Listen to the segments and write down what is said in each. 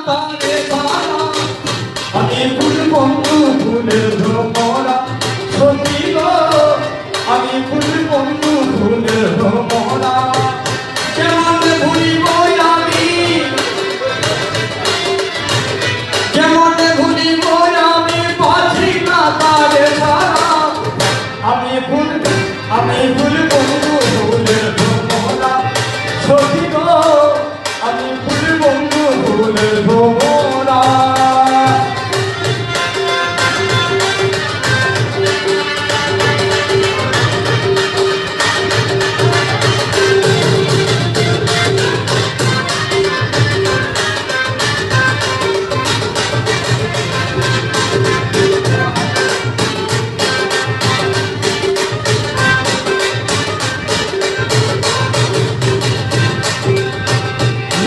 তারে তারা আমি ফুল বন্ধু ফুলের ভ্রমরা সখী গো আমি ফুল বন্ধু ফুলের ভ্রমরা কেমন ভুলিব আমি কেমন ভুলিব আমি বাঁচি না তারে তারা আমি ফুল বন্ধু ফুলের ভ্রমরা সখী গো আমি ফুল বন্ধু ফুলের ভ্রমরা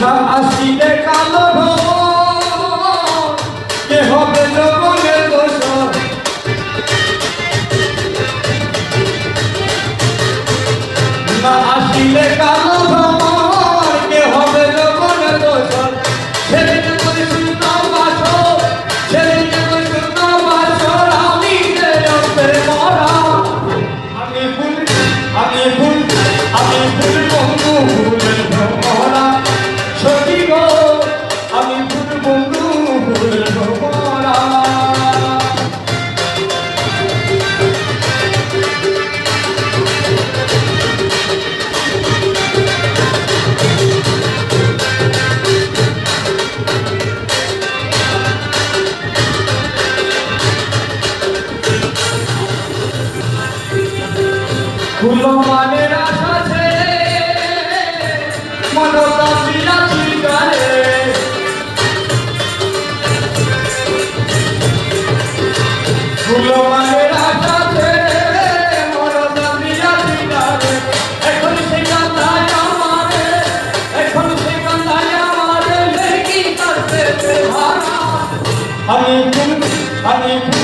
না আসিলে কালো কে হবে জগনের দোষ না আসিলে কালো কে হবে জগনের দোষ সেদিন করে শুনতাম বাসর সেদিন করে শুনতাম বাসর আমি যে রক্তের মরা আমি ফুল বন্ধু ফুলের ভ্রমরা সখী গো আমি ফুল বন্ধু ফুলের ভ্রমরা ফুল মানের আশা ছেড়ে মনটা বিলাসী গানে ফুল মানের আশা ছেড়ে মনটা বিলাসী গানে এখন সে কান্দায় আমারে লেগি করতে ভাড়া আমি ফুল